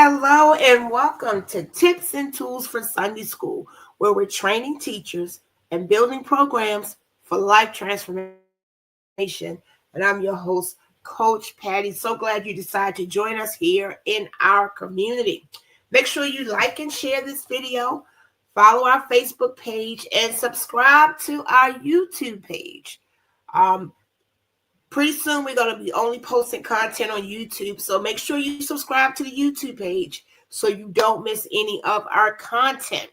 Hello and welcome to Tips and Tools for Sunday School, where we're training teachers and building programs for life transformation. And I'm your host, Coach Patty. So glad you decided to join us here in our community. Make sure you like and share this video, follow our Facebook page, and subscribe to our YouTube page. Um, Pretty soon we're going to be only posting content on YouTube, so make sure you subscribe to the YouTube page so you don't miss any of our content.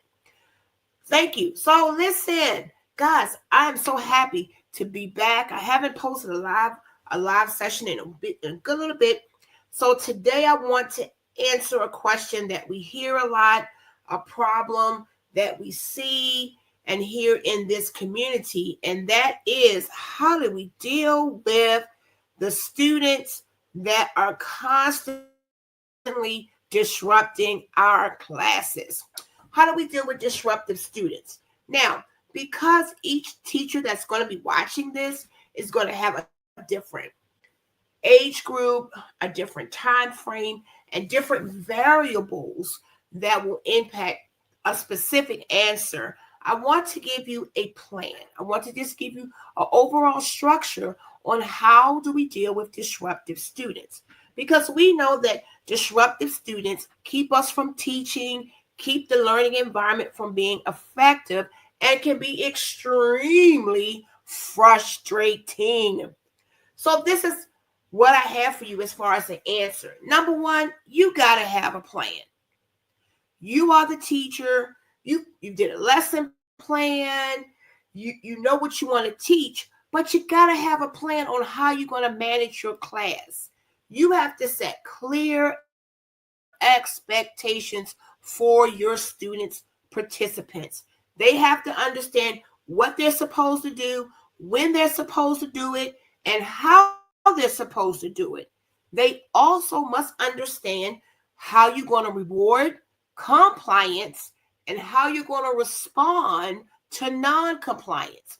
Thank you. So listen, guys, I am so happy to be back. I haven't posted a live session in a good little bit. So today I want to answer a question that we hear a lot, a problem that we see and hear in this community, and that is, how do we deal with the students that are constantly disrupting our classes? How do we deal with disruptive students? Now, because each teacher that's going to be watching this is going to have a different age group, a different time frame, and different variables that will impact a specific answer, I want to give you a plan. I want to just give you an overall structure on how do we deal with disruptive students. Because we know that disruptive students keep us from teaching, keep the learning environment from being effective, and can be extremely frustrating. So this is what I have for you as far as the answer. Number one, you got to have a plan. You are the teacher. You did a lesson plan. You know what you want to teach, but you got to have a plan on how you're going to manage your class. You have to set clear expectations for your students, participants. They have to understand what they're supposed to do, when they're supposed to do it, and how they're supposed to do it. They also must understand how you're going to reward compliance and how you're going to respond to non-compliance.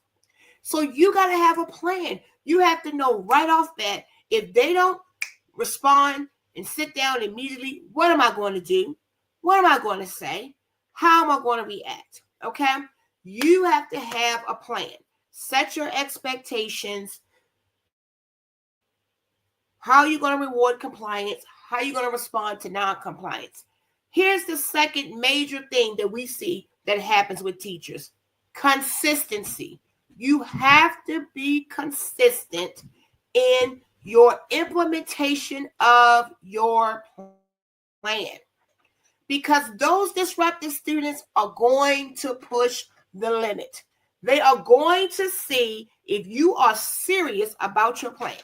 So you got to have a plan. You have to know right off bat, if they don't respond and sit down immediately, what am I going to do? What am I going to say? How am I going to react? Okay? You have to have a plan. Set your expectations. How are you going to reward compliance? How are you going to respond to non-compliance? Here's the second major thing that we see that happens with teachers: consistency. You have to be consistent in your implementation of your plan, because those disruptive students are going to push the limit. They are going to see if you are serious about your plan.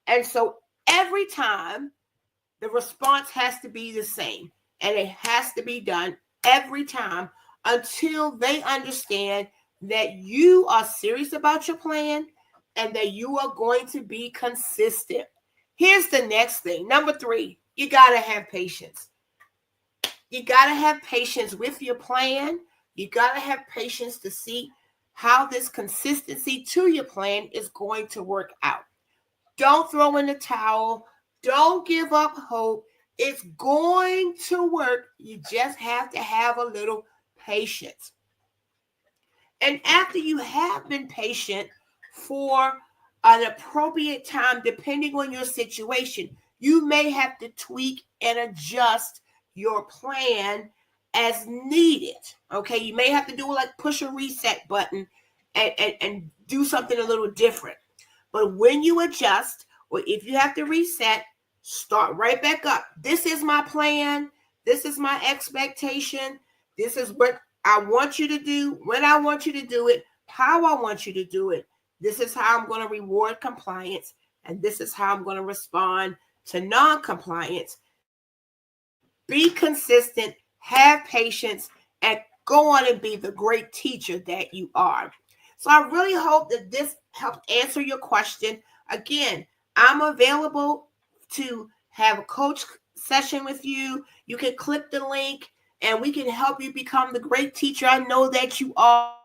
And so every time, the response has to be the same, and it has to be done every time until they understand that you are serious about your plan and that you are going to be consistent. Here's the next thing. Number 3, you got to have patience. You got to have patience with your plan. You got to have patience to see how this consistency to your plan is going to work out. Don't throw in the towel. Don't give up hope. It's going to work. You just have to have a little patience. And after you have been patient for an appropriate time, depending on your situation, you may have to tweak and adjust your plan as needed. Okay, you may have to do like push a reset button and do something a little different. But when you adjust, or if you have to reset, start right back up. This is my plan. This is my expectation. This is what I want you to do, when I want you to do it, how I want you to do it. This is how I'm going to reward compliance, and this is how I'm going to respond to non-compliance. Be consistent, have patience, and go on and be the great teacher that you are. So I really hope that this helped answer your question. Again, I'm available to have a coach session with you. You can click the link and we can help you become the great teacher I know that you are,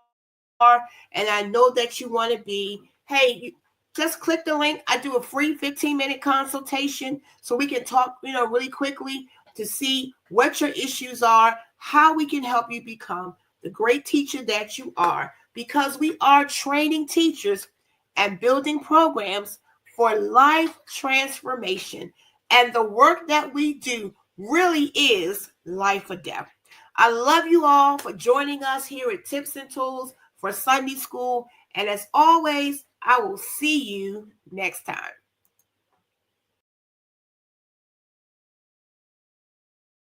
and I know that you want to be. Hey, just click the link. I do a free 15-minute consultation so we can talk, really quickly to see what your issues are, how we can help you become the great teacher that you are, because we are training teachers and building programs for life transformation. And the work that we do really is life or death. I love you all for joining us here at Tips and Tools for Sunday School. And as always, I will see you next time.